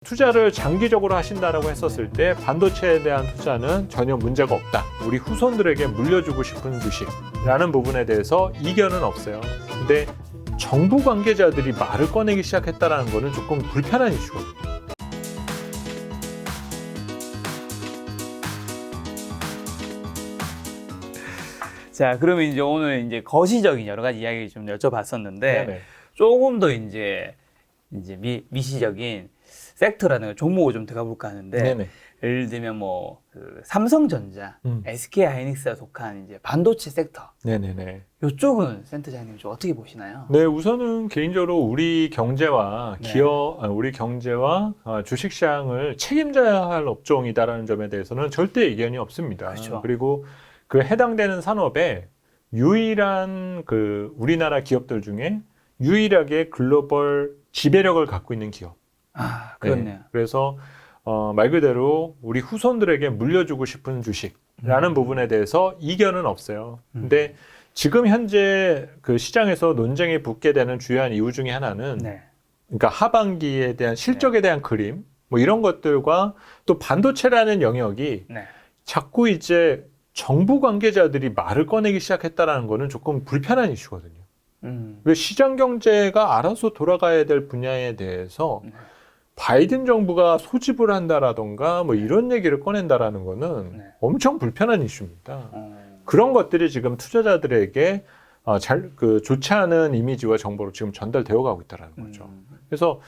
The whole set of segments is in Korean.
투자를 장기적으로 하신다라고 했었을 때 반도체에 대한 투자는 전혀 문제가 없다. 우리 후손들에게 물려주고 싶은 주식이라는 부분에 대해서 이견은 없어요. 근데 정부 관계자들이 말을 꺼내기 시작했다는 거는 조금 불편한 이슈거든요. 자, 그러면 이제 오늘 이제 거시적인 여러 가지 이야기를 좀 여쭤봤었는데 네네. 조금 더 이제 미시적인 섹터라는 종목을 좀 들어가 볼까 하는데 네네. 예를 들면 그 삼성전자, SK하이닉스가 속한 이제 반도체 섹터 네네네. 이쪽은 센터장님 좀 어떻게 보시나요? 네, 우선은 개인적으로 우리 경제와 네. 우리 경제와 주식시장을 책임져야 할 업종이다라는 점에 대해서는 절대 이견이 없습니다. 그렇죠. 그리고 그 해당되는 산업에 유일한 그 우리나라 기업들 중에 유일하게 글로벌 지배력을 갖고 있는 기업. 아, 그렇네요. 네, 그래서 말 그대로 우리 후손들에게 물려주고 싶은 주식이라는 부분에 대해서 이견은 없어요. 근데 지금 현재 그 시장에서 논쟁이 붙게 되는 주요한 이유 중에 하나는 네. 그러니까 하반기에 대한 실적에 대한 그림 뭐 이런 것들과 또 반도체라는 영역이 네. 자꾸 이제 정부 관계자들이 말을 꺼내기 시작했다는 거는 조금 불편한 이슈거든요. 왜 시장 경제가 알아서 돌아가야 될 분야에 대해서 바이든 정부가 소집을 한다라던가 뭐 이런 얘기를 꺼낸다라는 거는 네. 엄청 불편한 이슈입니다. 그런 것들이 지금 투자자들에게 좋지 않은 이미지와 정보로 지금 전달되어 가고 있다는 거죠. 그래서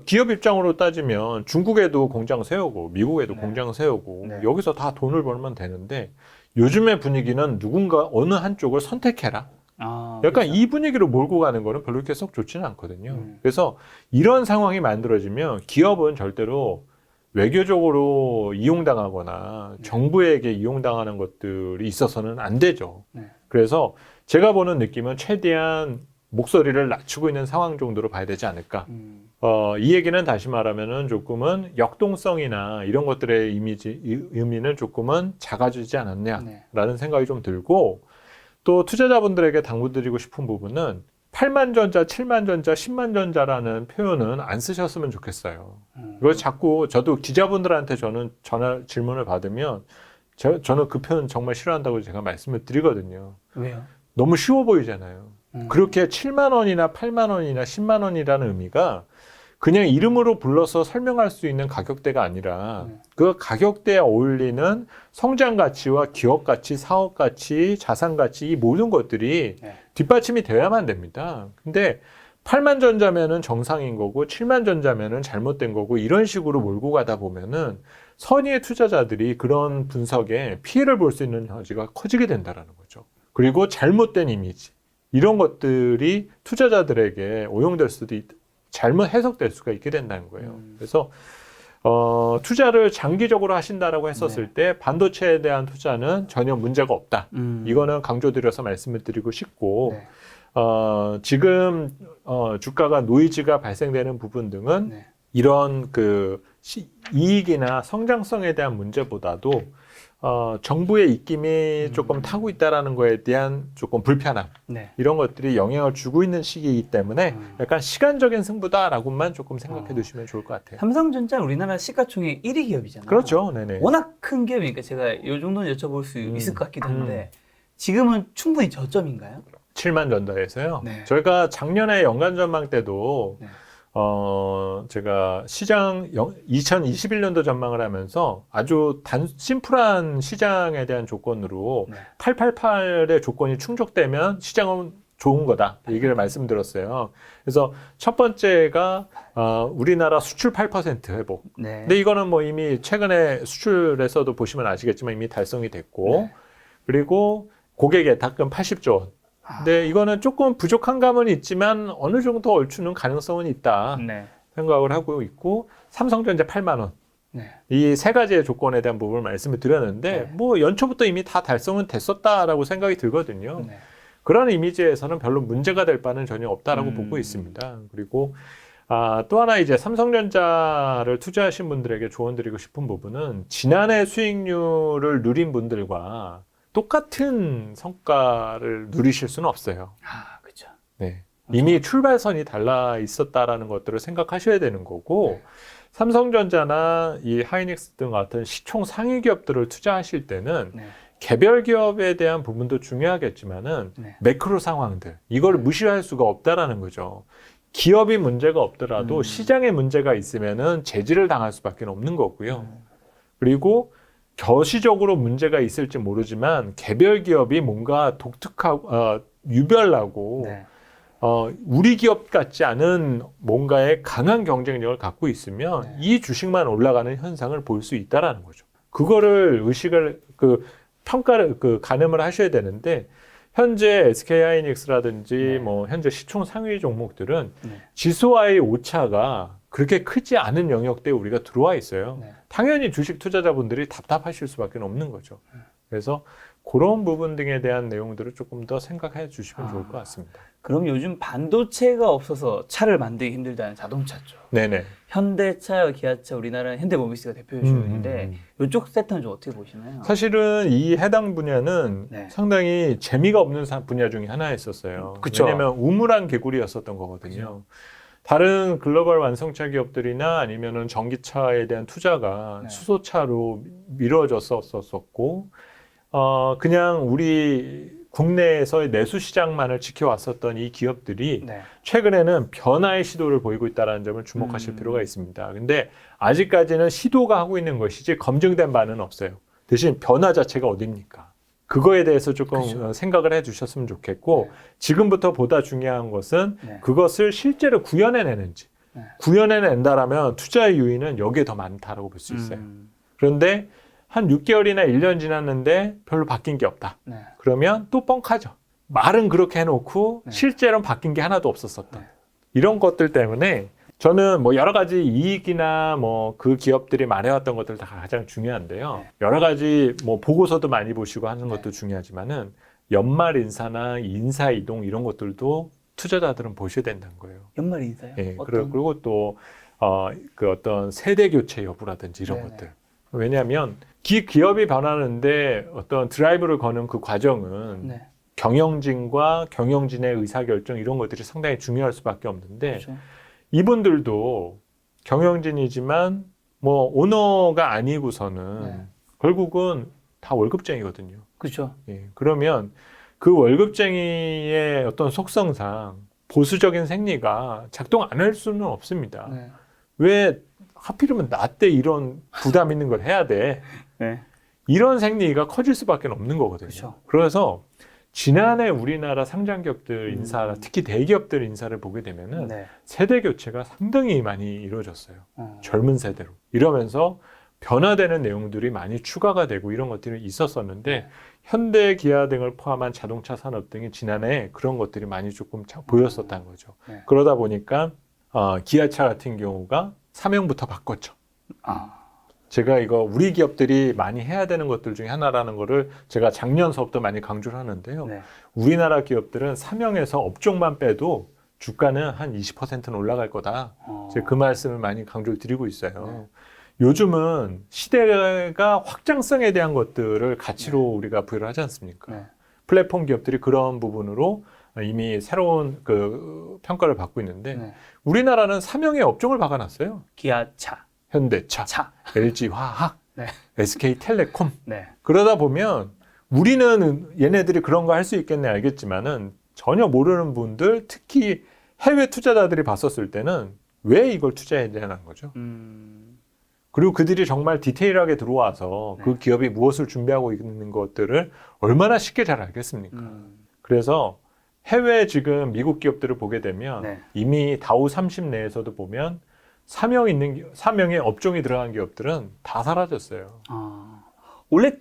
기업 입장으로 따지면 중국에도 공장 세우고 미국에도 네. 공장 세우고 네. 여기서 다 돈을 벌면 되는데 요즘의 분위기는 누군가 어느 한쪽을 선택해라. 아, 약간 그렇죠. 이 분위기로 몰고 가는 거는 별로 그렇게 썩 좋지는 않거든요. 그래서 이런 상황이 만들어지면 기업은 절대로 외교적으로 이용당하거나 정부에게 이용당하는 것들이 있어서는 안 되죠. 네. 그래서 제가 보는 느낌은 최대한 목소리를 낮추고 있는 상황 정도로 봐야 되지 않을까. 이 얘기는 다시 말하면은 조금은 역동성이나 이런 것들의 의미는 조금은 작아지지 않았냐라는 생각이 좀 들고 또 투자자분들에게 당부드리고 싶은 부분은 8만 전자, 7만 전자, 10만 전자라는 표현은 안 쓰셨으면 좋겠어요. 이걸 자꾸 저도 기자분들한테 저는 질문을 받으면 저는 그 표현 정말 싫어한다고 제가 말씀을 드리거든요. 왜요? 너무 쉬워 보이잖아요. 그렇게 7만 원이나 8만 원이나 10만 원이라는 의미가 그냥 이름으로 불러서 설명할 수 있는 가격대가 아니라 그 가격대에 어울리는 성장 가치와 기업 가치, 사업 가치, 자산 가치 이 모든 것들이 뒷받침이 되어야만 됩니다. 근데 8만 전자면은 정상인 거고 7만 전자면은 잘못된 거고 이런 식으로 몰고 가다 보면은 선의의 투자자들이 그런 분석에 피해를 볼 수 있는 여지가 커지게 된다라는 거죠. 그리고 잘못된 이미지 이런 것들이 투자자들에게 오용될 수도 잘못 해석될 수가 있게 된다는 거예요. 그래서 투자를 장기적으로 하신다라고 했었을 때 반도체에 대한 투자는 전혀 문제가 없다. 이거는 강조드려서 말씀을 드리고 싶고 지금 주가가 노이즈가 발생되는 부분 등은 이런 이익이나 성장성에 대한 문제보다도 정부의 입김이 조금 타고 있다라는 거에 대한 조금 불편함 이런 것들이 영향을 주고 있는 시기이기 때문에 약간 시간적인 승부다라고만 조금 생각해 두시면 좋을 것 같아요. 삼성전자 우리나라 시가총액 1위 기업이잖아요. 그렇죠. 네네. 워낙 큰 기업이니까 제가 이 정도는 여쭤볼 수 있을 것 같기도 한데 지금은 충분히 저점인가요? 7만 전자에서요. 네. 저희가 작년에 연간 전망 때도 제가 시장 2021년도 전망을 하면서 아주 심플한 시장에 대한 조건으로 888의 조건이 충족되면 시장은 좋은 거다. 얘기를 말씀드렸어요. 그래서 첫 번째가 우리나라 수출 8% 회복. 근데 이거는 뭐 이미 최근에 수출에서도 보시면 아시겠지만 이미 달성이 됐고 그리고 고객 예탁금 80조 원. 근데 이거는 조금 부족한 감은 있지만 어느 정도 얼추는 가능성은 있다 생각을 하고 있고 삼성전자 8만 원. 이 세 가지의 조건에 대한 부분을 말씀을 드렸는데 뭐 연초부터 이미 다 달성은 됐었다라고 생각이 들거든요. 그런 이미지에서는 별로 문제가 될 바는 전혀 없다라고 보고 있습니다. 그리고 또 하나 이제 삼성전자를 투자하신 분들에게 조언드리고 싶은 부분은 지난해 수익률을 누린 분들과 똑같은 성과를 누리실 수는 없어요. 아, 그렇죠. 네. 이미 출발선이 달라 있었다라는 것들을 생각하셔야 되는 거고 삼성전자나 이 하이닉스 등 같은 시총 상위 기업들을 투자하실 때는 네. 개별 기업에 대한 부분도 중요하겠지만은 네. 매크로 상황들 이걸 무시할 수가 없다라는 거죠. 기업이 문제가 없더라도 시장에 문제가 있으면은 제지를 당할 수밖에 없는 거고요. 그리고 겨시적으로 문제가 있을지 모르지만 개별 기업이 뭔가 독특하고 유별나고 네. 우리 기업 같지 않은 뭔가의 강한 경쟁력을 갖고 있으면 네. 이 주식만 올라가는 현상을 볼 수 있다라는 거죠. 그거를 의식을 평가를 가늠을 하셔야 되는데 현재 SK 하이닉스라든지 네. 뭐 현재 시총 상위 종목들은 네. 지수와의 오차가 그렇게 크지 않은 영역대에 우리가 들어와 있어요. 네. 당연히 주식 투자자분들이 답답하실 수밖에 없는 거죠. 그래서 그런 부분 등에 대한 내용들을 조금 더 생각해 주시면 좋을 것 같습니다. 그럼 요즘 반도체가 없어서 차를 만들기 힘들다는 자동차죠. 네네. 현대차, 기아차, 우리나라는 현대모비스가 대표 주인데 이쪽 섹터는 좀 어떻게 보시나요? 사실은 이 해당 분야는 네. 상당히 재미가 없는 분야 중에 하나였었어요. 그쵸. 왜냐하면 우물한 개구리였었던 거거든요. 다른 글로벌 완성차 기업들이나 아니면은 전기차에 대한 투자가 네. 수소차로 미뤄졌었고, 그냥 우리 국내에서의 내수 시장만을 지켜왔었던 이 기업들이 네. 최근에는 변화의 시도를 보이고 있다는 점을 주목하실 필요가 있습니다. 근데 아직까지는 시도가 하고 있는 것이지 검증된 바는 없어요. 대신 변화 자체가 어딥니까? 그거에 대해서 조금 그렇죠. 생각을 해 주셨으면 좋겠고, 지금부터 보다 중요한 것은 네. 그것을 실제로 구현해내는지. 네. 구현해낸다라면 투자의 유의는 여기에 더 많다라고 볼 수 있어요. 그런데 한 6개월이나 1년 지났는데 별로 바뀐 게 없다. 네. 그러면 또 뻥카죠. 말은 그렇게 해놓고 네. 실제로는 바뀐 게 하나도 없었었다. 네. 이런 것들 때문에 저는 뭐 여러 가지 이익이나 뭐 그 기업들이 말해왔던 것들 다 가장 중요한데요. 네. 여러 가지 뭐 보고서도 많이 보시고 하는 네. 것도 중요하지만은 연말 인사나 인사 이동 이런 것들도 투자자들은 보셔야 된다는 거예요. 연말 인사요? 예, 어떤? 그리고 또 그 어떤 세대 교체 여부라든지 이런 네네. 것들. 왜냐하면 기업이 변하는데 어떤 드라이브를 거는 그 과정은 네. 경영진과 경영진의 의사결정 이런 것들이 상당히 중요할 수밖에 없는데 그렇죠. 이분들도 경영진이지만 뭐 오너가 아니고서는 네. 결국은 다 월급쟁이거든요. 그렇죠. 예, 그러면 그 월급쟁이의 어떤 속성상 보수적인 생리가 작동 안 할 수는 없습니다. 네. 왜 하필이면 나 때 이런 부담 있는 걸 해야 돼? 네. 이런 생리가 커질 수밖에 없는 거거든요. 그쵸. 그래서 지난해 우리나라 상장기업들 인사, 특히 대기업들 인사를 보게 되면은 네. 세대 교체가 상당히 많이 이루어졌어요. 어. 젊은 세대로. 이러면서 변화되는 내용들이 많이 추가가 되고 이런 것들이 있었었는데 현대, 기아 등을 포함한 자동차 산업 등이 지난해 그런 것들이 많이 조금 보였었다는 거죠. 네. 그러다 보니까 기아차 같은 경우가 사명부터 바꿨죠. 아. 제가 이거 우리 기업들이 많이 해야 되는 것들 중에 하나라는 거를 제가 작년 서부터 많이 강조를 하는데요. 네. 우리나라 기업들은 사명에서 업종만 빼도 주가는 한 20%는 올라갈 거다. 제가 그 말씀을 많이 강조를 드리고 있어요. 요즘은 시대가 확장성에 대한 것들을 가치로 우리가 부여를 하지 않습니까? 네. 플랫폼 기업들이 그런 부분으로 이미 새로운 그 평가를 받고 있는데 네. 우리나라는 사명의 업종을 박아놨어요. 기아차. 현대차, 차. LG화학, 네. SK텔레콤. 네. 그러다 보면 우리는 얘네들이 그런 거 할 수 있겠네 알겠지만은 전혀 모르는 분들, 특히 해외 투자자들이 봤었을 때는 왜 이걸 투자해야 되는 거죠. 그리고 그들이 정말 디테일하게 들어와서 그 기업이 무엇을 준비하고 있는 것들을 얼마나 쉽게 잘 알겠습니까? 그래서 해외 지금 미국 기업들을 보게 되면 네. 이미 다우 30 내에서도 보면 사명의 업종이 들어간 기업들은 다 사라졌어요. 아. 원래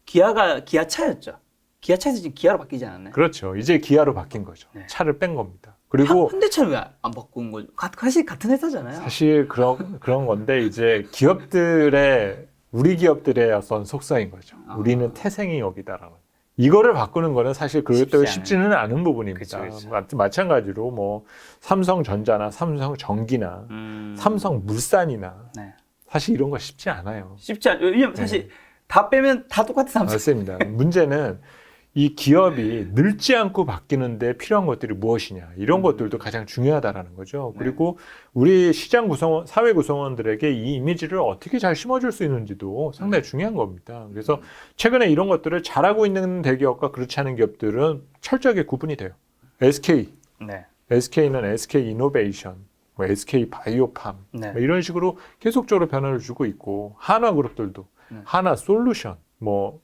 기아가 기아차였죠. 기아차에서 지금 기아로 바뀌지 않았나요? 그렇죠. 이제 기아로 바뀐 거죠. 네. 차를 뺀 겁니다. 그리고 현대차는 왜 안 바꾼 거죠? 사실 같은 회사잖아요. 사실 그런 건데 이제 우리 기업들의 어떤 속성인 거죠. 우리는 태생이 여기다라는. 이거를 바꾸는 거는 사실 그것도 쉽지는 않은 부분입니다. 그쵸, 그쵸. 마찬가지로 뭐 삼성전자나 삼성전기나 삼성물산이나 네. 사실 이런 거 쉽지 않아요. 쉽지 않죠. 왜냐면 사실 다 빼면 다 똑같은 삼성. 맞습니다. 문제는 이 기업이 늙지 않고 바뀌는데 필요한 것들이 무엇이냐 이런 것들도 가장 중요하다라는 거죠. 그리고 우리 시장 구성원, 사회 구성원들에게 이 이미지를 어떻게 잘 심어줄 수 있는지도 상당히 중요한 겁니다. 그래서 최근에 이런 것들을 잘하고 있는 대기업과 그렇지 않은 기업들은 철저하게 구분이 돼요. SK, 네. SK는 SK 이노베이션, 뭐 SK 바이오팜 네. 뭐 이런 식으로 계속적으로 변화를 주고 있고 한화그룹들도 하나 솔루션 뭐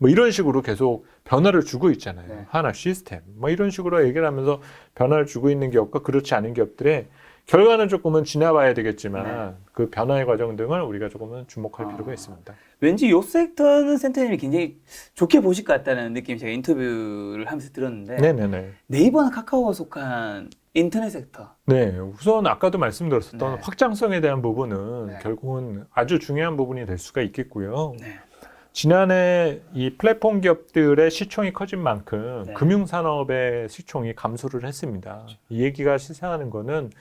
이런 식으로 계속 변화를 주고 있잖아요. 네. 하나 시스템 뭐 이런 식으로 얘기를 하면서 변화를 주고 있는 기업과 그렇지 않은 기업들의 결과는 조금은 지나봐야 되겠지만 그 변화의 과정 등을 우리가 조금은 주목할 필요가 있습니다. 왠지 요 섹터는 센터님이 굉장히 좋게 보실 것 같다는 느낌이 제가 인터뷰를 하면서 들었는데 네네네. 네이버나 카카오가 속한 인터넷 섹터. 네, 우선 아까도 말씀드렸었던 네. 확장성에 대한 부분은 네. 결국은 아주 중요한 부분이 될 수가 있겠고요. 네. 지난해 이 플랫폼 기업들의 시총이 커진 만큼 네. 금융산업의 시총이 감소를 했습니다. 이 얘기가 시사하는 거는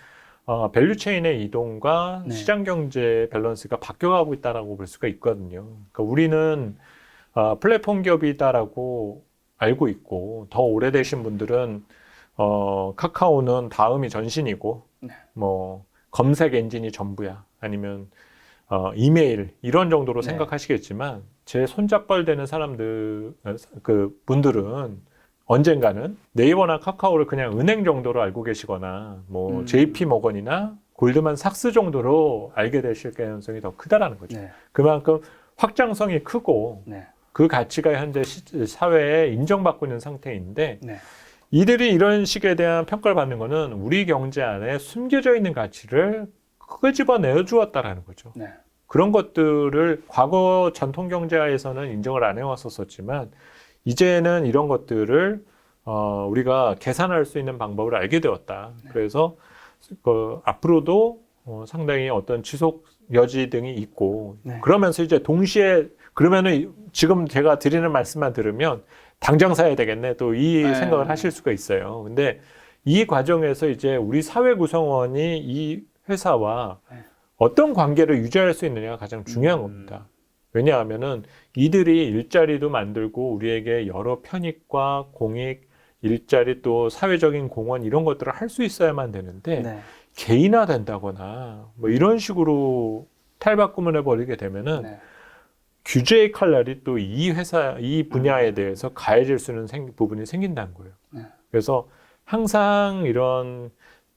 밸류체인의 이동과 네. 시장 경제 밸런스가 바뀌어가고 있다라고 볼 수가 있거든요. 그러니까 우리는 플랫폼 기업이다라고 알고 있고 더 오래되신 분들은 카카오는 다음이 전신이고 네. 뭐 검색 엔진이 전부야 아니면 이메일 이런 정도로 네. 생각하시겠지만 제 손잡벌 되는 사람들 그 분들은 언젠가는 네이버나 카카오를 그냥 은행 정도로 알고 계시거나 뭐 JP 모건이나 골드만삭스 정도로 알게 되실 가능성이 더 크다라는 거죠. 네. 그만큼 확장성이 크고 네. 그 가치가 현재 사회에 인정받고 있는 상태인데 네. 이들이 이런 식에 대한 평가를 받는 거는 우리 경제 안에 숨겨져 있는 가치를 끄집어내어 주었다라는 거죠. 네. 그런 것들을 과거 전통 경제에서는 인정을 안 해왔었지만 이제는 이런 것들을 우리가 계산할 수 있는 방법을 알게 되었다. 그래서 앞으로도 상당히 어떤 지속 여지 등이 있고 네. 그러면서 이제 동시에 그러면은 지금 제가 드리는 말씀만 들으면 당장 사야 되겠네 또 이 네. 생각을 하실 수가 있어요. 근데 이 과정에서 이제 우리 사회 구성원이 이 회사와 네. 어떤 관계를 유지할 수 있느냐가 가장 중요한 겁니다. 왜냐하면은 이들이 일자리도 만들고 우리에게 여러 편익과 공익, 일자리 또 사회적인 공헌 이런 것들을 할 수 있어야만 되는데 네. 개인화된다거나 뭐 이런 식으로 탈바꿈을 해버리게 되면은 네. 규제의 칼날이 또 이 회사, 이 분야에 대해서 가해질 수 있는 부분이 생긴다는 거예요. 네. 그래서 항상 이런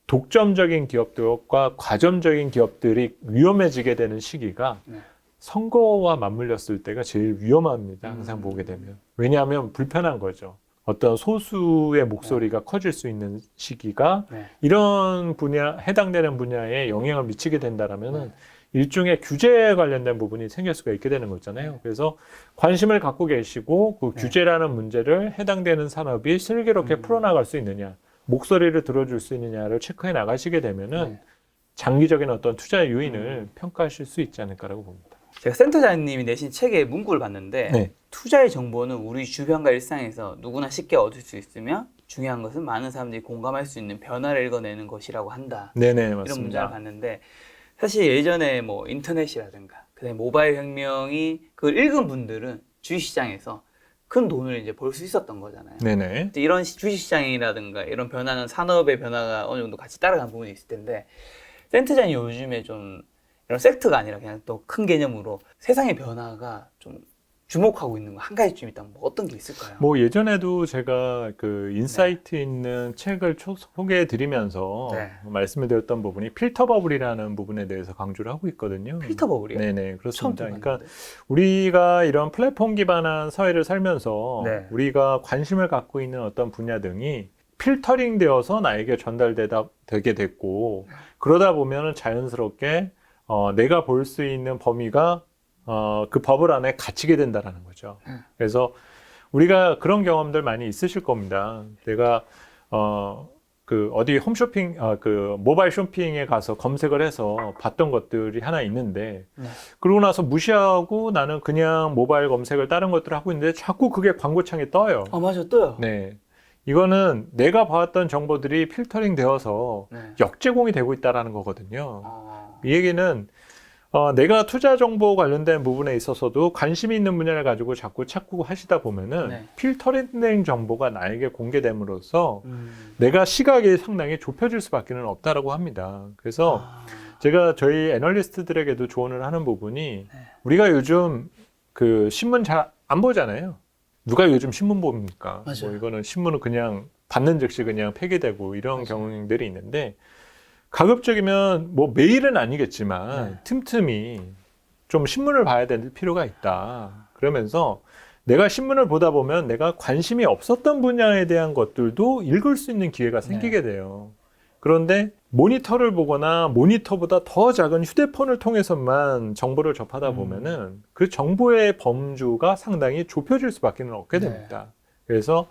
독점적인 기업들과 과점적인 기업들이 위험해지게 되는 시기가 네. 선거와 맞물렸을 때가 제일 위험합니다. 항상 보게 되면. 왜냐하면 불편한 거죠. 어떤 소수의 목소리가 커질 수 있는 시기가 네. 이런 분야, 해당되는 분야에 영향을 미치게 된다라면은 일종의 규제에 관련된 부분이 생길 수가 있게 되는 거잖아요. 그래서 관심을 갖고 계시고 그 규제라는 문제를 해당되는 산업이 슬기롭게 풀어나갈 수 있느냐, 목소리를 들어줄 수 있느냐를 체크해 나가시게 되면은 장기적인 어떤 투자 요인을 평가하실 수 있지 않을까라고 봅니다. 제가 센터장님이 내신 책의 문구를 봤는데 네. 투자의 정보는 우리 주변과 일상에서 누구나 쉽게 얻을 수 있으며 중요한 것은 많은 사람들이 공감할 수 있는 변화를 읽어내는 것이라고 한다. 네네, 이런 문장을 맞습니다. 봤는데 사실 예전에 뭐 인터넷이라든가 그다음에 모바일 혁명이 그걸 읽은 분들은 주식시장에서 큰 돈을 이제 벌 수 있었던 거잖아요. 네네. 이런 주식시장이라든가 이런 변화는 산업의 변화가 어느 정도 같이 따라가는 부분이 있을 텐데 센터장이 요즘에 좀 이런 섹터가 아니라 그냥 또 큰 개념으로 세상의 변화가 좀 주목하고 있는 거 한 가지쯤 있다면 뭐 어떤 게 있을까요? 뭐 예전에도 제가 그 인사이트 있는 책을 소개해 드리면서 네. 말씀을 드렸던 부분이 필터 버블이라는 부분에 대해서 강조를 하고 있거든요. 필터 버블이요? 네네, 처음 그렇습니다. 들어봤는데. 그러니까 우리가 이런 플랫폼 기반한 사회를 살면서 네. 우리가 관심을 갖고 있는 어떤 분야 등이 필터링 되어서 나에게 되게 됐고 그러다 보면은 자연스럽게 내가 볼 수 있는 범위가 그 버블 안에 갇히게 된다라는 거죠. 그래서 우리가 그런 경험들 많이 있으실 겁니다. 내가 그 어디 홈쇼핑 그 모바일 쇼핑에 가서 검색을 해서 봤던 것들이 하나 있는데 그러고 나서 무시하고 나는 그냥 모바일 검색을 다른 것들을 하고 있는데 자꾸 그게 광고창에 떠요. 아 맞아 떠요. 네. 이거는 내가 봤던 정보들이 필터링 되어서 네. 역제공이 되고 있다라는 거거든요. 아, 이 얘기는 내가 투자 정보 관련된 부분에 있어서도 관심이 있는 분야를 가지고 자꾸 찾고 하시다 보면은 네. 필터링된 정보가 나에게 공개됨으로써 내가 시각이 상당히 좁혀질 수밖에 없다라고 합니다. 그래서 제가 저희 애널리스트들에게도 조언을 하는 부분이 우리가 요즘 그 신문 잘 안 보잖아요. 누가 요즘 신문 봅니까? 맞아요. 뭐 이거는 신문은 그냥 받는 즉시 그냥 폐기되고 이런 맞아요. 경우들이 있는데 가급적이면 뭐 매일은 아니겠지만 틈틈이 좀 신문을 봐야 될 필요가 있다. 그러면서 내가 신문을 보다 보면 내가 관심이 없었던 분야에 대한 것들도 읽을 수 있는 기회가 생기게 돼요. 그런데 모니터를 보거나 모니터보다 더 작은 휴대폰을 통해서만 정보를 접하다 보면은 그 정보의 범주가 상당히 좁혀질 수밖에 없게 됩니다. 그래서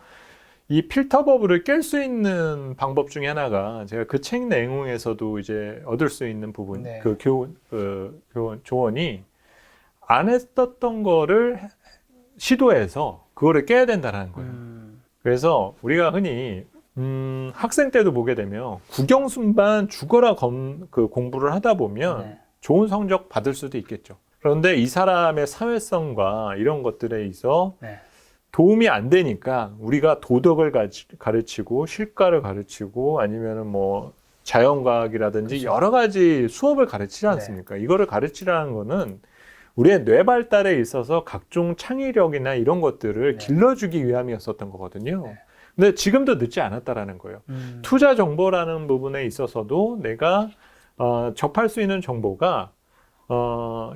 이 필터 버블을 깰 수 있는 방법 중에 하나가 제가 그 책 내용에서도 이제 얻을 수 있는 부분, 그 조언이 안 했었던 거를 시도해서 그거를 깨야 된다는 거예요. 그래서 우리가 흔히 학생 때도 보게 되면 국영순반 죽어라 공부를 하다 보면 좋은 성적 받을 수도 있겠죠. 그런데 이 사람의 사회성과 이런 것들에 있어 도움이 안 되니까 우리가 도덕을 가르치고 실과를 가르치고 아니면은 뭐 자연과학이라든지 여러 가지 수업을 가르치지 않습니까? 이거를 가르치라는 거는 우리의 뇌 발달에 있어서 각종 창의력이나 이런 것들을 길러주기 위함이었었던 거거든요. 근데 지금도 늦지 않았다라는 거예요. 투자 정보라는 부분에 있어서도 내가 접할 수 있는 정보가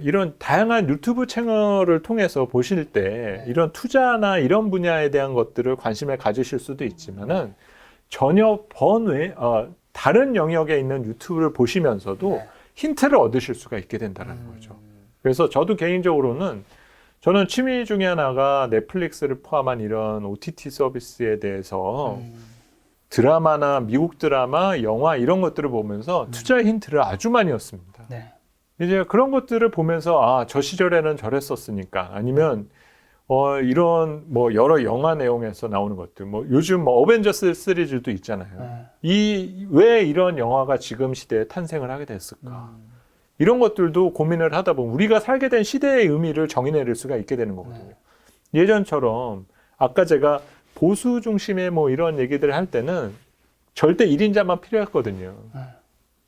이런 다양한 유튜브 채널을 통해서 보실 때 이런 투자나 이런 분야에 대한 것들을 관심을 가지실 수도 있지만은 전혀 다른 영역에 있는 유튜브를 보시면서도 힌트를 얻으실 수가 있게 된다는 거죠. 그래서 저도 개인적으로는 저는 취미 중에 하나가 넷플릭스를 포함한 이런 OTT 서비스에 대해서 드라마나 미국 드라마, 영화 이런 것들을 보면서 투자 힌트를 아주 많이 얻습니다. 이제 그런 것들을 보면서 저 시절에는 저랬었으니까 아니면 이런 뭐 여러 영화 내용에서 나오는 것들 뭐 요즘 뭐 어벤져스 시리즈도 있잖아요. 왜 이런 영화가 지금 시대에 탄생을 하게 됐을까? 이런 것들도 고민을 하다 보면 우리가 살게 된 시대의 의미를 정의내릴 수가 있게 되는 거거든요. 예전처럼 아까 제가 보수 중심의 뭐 이런 얘기들을 할 때는 절대 1인자만 필요했거든요.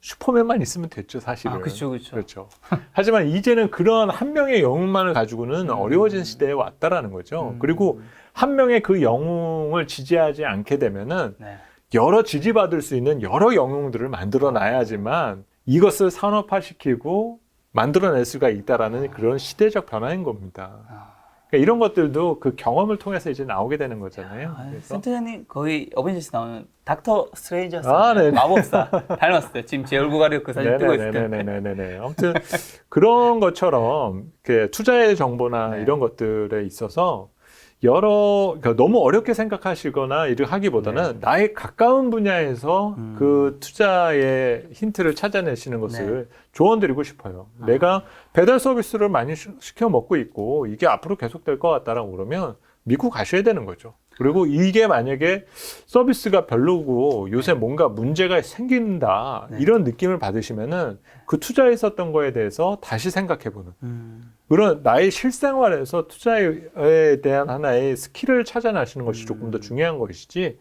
슈퍼맨만 있으면 됐죠, 사실은. 그렇죠. 하지만 이제는 그런 한 명의 영웅만을 가지고는 어려워진 시대에 왔다라는 거죠. 그리고 한 명의 그 영웅을 지지하지 않게 되면은 여러 지지받을 수 있는 여러 영웅들을 만들어 놔야지만 이것을 산업화시키고 만들어낼 수가 있다라는 그런 시대적 변화인 겁니다. 그러니까 이런 것들도 그 경험을 통해서 이제 나오게 되는 거잖아요. 센터장님 거의 어벤져스 나오는 닥터 스트레인저였어요. 마법사 닮았어요. 지금 제 얼굴 가리고 그 사진 뜨고 있을 때. 네네네네. 아무튼 그런 것처럼 투자의 정보나 이런 것들에 있어서 그러니까 너무 어렵게 생각하시거나 이를 하기보다는 나의 가까운 분야에서 그 투자의 힌트를 찾아내시는 것을 조언드리고 싶어요. 내가 배달 서비스를 많이 시켜 먹고 있고 이게 앞으로 계속될 것 같다라고 그러면 믿고 가셔야 되는 거죠. 그리고 이게 만약에 서비스가 별로고 요새 뭔가 문제가 생긴다 이런 느낌을 받으시면은 그 투자했었던 거에 대해서 다시 생각해보는 그런 나의 실생활에서 투자에 대한 하나의 스킬을 찾아나시는 것이 조금 더 중요한 것이지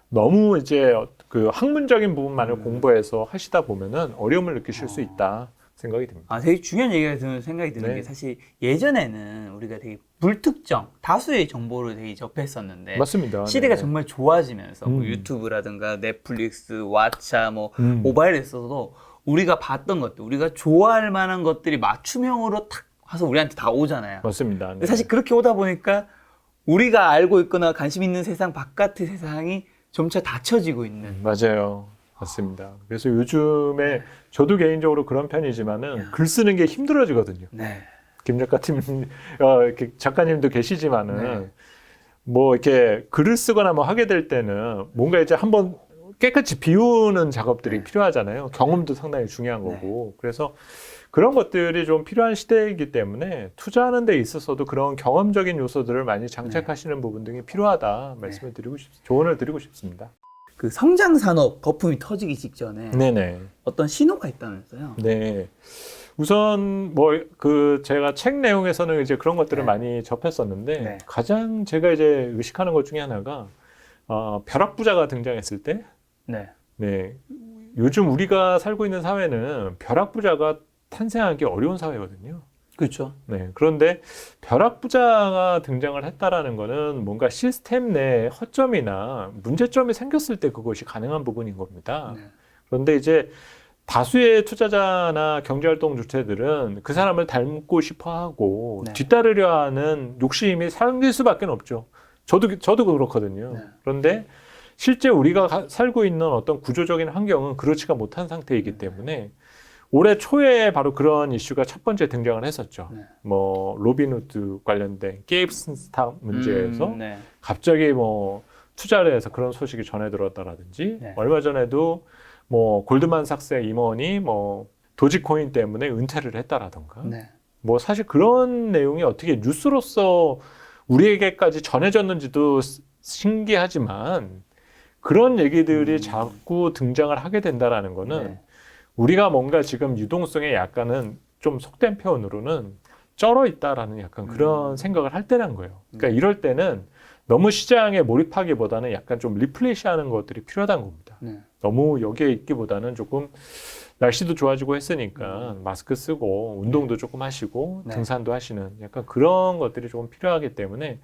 너무 이제 그 학문적인 부분만을 공부해서 하시다 보면은 어려움을 느끼실 수 있다 생각이 듭니다. 되게 중요한 얘기가 드는 생각이 드는 게 사실 예전에는 우리가 되게 불특정 다수의 정보를 되게 접했었는데 맞습니다. 시대가 정말 좋아지면서 뭐 유튜브라든가 넷플릭스, 왓챠, 뭐 모바일에 있어서도 우리가 봤던 것들, 우리가 좋아할 만한 것들이 맞춤형으로 탁 와서 우리한테 다 오잖아요. 맞습니다. 근데 사실 그렇게 오다 보니까 우리가 알고 있거나 관심 있는 세상 바깥의 세상이 점차 닫혀지고 있는. 맞아요. 맞습니다. 그래서 요즘에 저도 개인적으로 그런 편이지만은 글 쓰는 게 힘들어지거든요. 김 작가님도 계시지만은 뭐 이렇게 글을 쓰거나 뭐 하게 될 때는 뭔가 이제 한번 깨끗이 비우는 작업들이 필요하잖아요. 경험도 상당히 중요한 거고. 그래서 그런 것들이 좀 필요한 시대이기 때문에 투자하는 데 있어서도 그런 경험적인 요소들을 많이 장착하시는 부분 등이 필요하다 말씀을 드리고 조언을 드리고 싶습니다. 그 성장 산업 거품이 터지기 직전에 어떤 신호가 있다면서요? 네. 우선 뭐 그 제가 책 내용에서는 이제 그런 것들을 네. 많이 접했었는데 네. 가장 제가 이제 의식하는 것 중에 하나가 벼락부자가 등장했을 때, 네. 네, 요즘 우리가 살고 있는 사회는 벼락부자가 탄생하기 어려운 사회거든요. 그렇죠. 네, 그런데 벼락부자가 등장을 했다라는 거는 뭔가 시스템 내에 허점이나 문제점이 생겼을 때 그것이 가능한 부분인 겁니다. 네. 그런데 이제 다수의 투자자나 경제활동 주체들은 그 사람을 닮고 싶어 하고 네. 뒤따르려 하는 욕심이 생길 수밖에 없죠. 저도 그렇거든요. 네. 그런데 실제 우리가 살고 있는 어떤 구조적인 환경은 그렇지가 못한 상태이기 때문에 올해 초에 바로 그런 이슈가 첫 번째 등장을 했었죠. 네. 뭐 로빈후드 관련된 게임스탑 문제에서 네. 갑자기 뭐 투자를 해서 그런 소식이 전해 들었다라든지 네. 얼마 전에도 뭐 골드만삭스의 임원이 뭐 도지코인 때문에 은퇴를 했다라던가 네. 뭐 사실 그런 내용이 어떻게 뉴스로서 우리에게까지 전해졌는지도 신기하지만 그런 얘기들이 자꾸 등장을 하게 된다라는 거는 네. 우리가 뭔가 지금 유동성에 약간은 좀 속된 표현으로는 쩔어 있다라는 약간 그런 생각을 할 때란 거예요. 그러니까 이럴 때는 너무 시장에 몰입하기보다는 약간 좀 리플레이시하는 것들이 필요하다는 겁니다. 네. 너무 여기에 있기보다는 조금 날씨도 좋아지고 했으니까 마스크 쓰고 운동도 조금 하시고 네. 등산도 하시는 약간 그런 것들이 조금 필요하기 때문에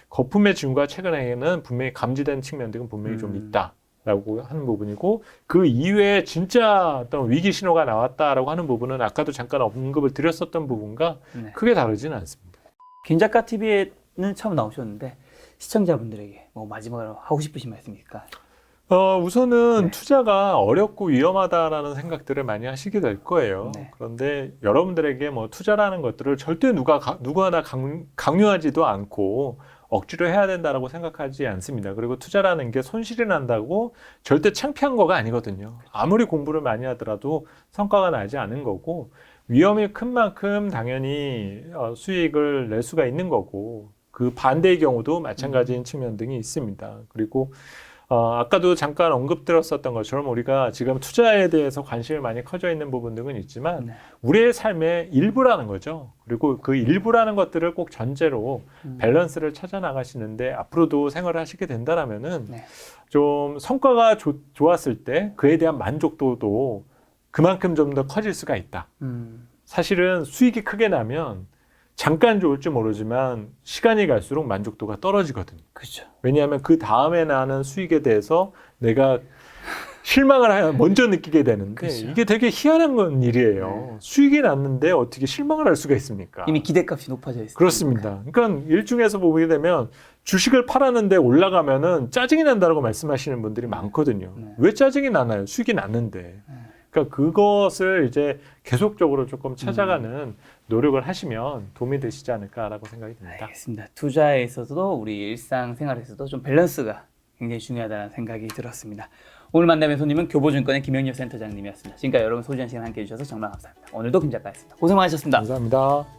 거품의 징후가 최근에는 분명히 감지된 측면들은 분명히 좀 있다라고 하는 부분이고 그 이외에 진짜 어떤 위기 신호가 나왔다라고 하는 부분은 아까도 잠깐 언급을 드렸었던 부분과 네. 크게 다르지는 않습니다. 김작가 TV에는 처음 나오셨는데 시청자분들에게 뭐 마지막으로 하고 싶으신 말씀이 있을까요? 우선은 네. 투자가 어렵고 위험하다라는 생각들을 많이 하시게 될 거예요. 네. 그런데 여러분들에게 뭐 투자라는 것들을 절대 누가 하나 강요하지도 않고 억지로 해야 된다라고 생각하지 않습니다. 그리고 투자라는 게 손실이 난다고 절대 창피한 거가 아니거든요. 아무리 공부를 많이 하더라도 성과가 나지 않은 거고 위험이 큰 만큼 당연히 수익을 낼 수가 있는 거고 그 반대의 경우도 마찬가지인 측면 등이 있습니다. 그리고 아까도 잠깐 언급드렸었던 것처럼 우리가 지금 투자에 대해서 관심이 많이 커져 있는 부분 등은 있지만 네. 우리의 삶의 일부라는 거죠. 그리고 그 일부라는 것들을 꼭 전제로 밸런스를 찾아 나가시는데 앞으로도 생활을 하시게 된다라면은 네. 좀 성과가 좋았을 때 그에 대한 만족도도 그만큼 좀 더 커질 수가 있다. 사실은 수익이 크게 나면 잠깐 좋을지 모르지만 시간이 갈수록 만족도가 떨어지거든요. 그렇죠. 왜냐하면 그 다음에 나는 수익에 대해서 내가 실망을 먼저 느끼게 되는데 그렇죠. 이게 되게 희한한 건 일이에요. 수익이 났는데 어떻게 실망을 할 수가 있습니까? 이미 기대값이 높아져 있어요. 그렇습니다. 그러니까 일중에서 보게 되면 주식을 팔았는데 올라가면은 짜증이 난다고 말씀하시는 분들이 많거든요. 네. 왜 짜증이 나나요? 수익이 났는데. 그러니까 그것을 이제 계속적으로 조금 찾아가는 노력을 하시면 도움이 되시지 않을까라고 생각이 듭니다. 알겠습니다. 투자에 있어서도 우리 일상생활에서도 좀 밸런스가 굉장히 중요하다는 생각이 들었습니다. 오늘 만남의 손님은 교보증권의 김영렬 센터장님이었습니다. 지금까지 여러분 소중한 시간 함께해 주셔서 정말 감사합니다. 오늘도 김 작가였습니다. 고생 많으셨습니다. 감사합니다.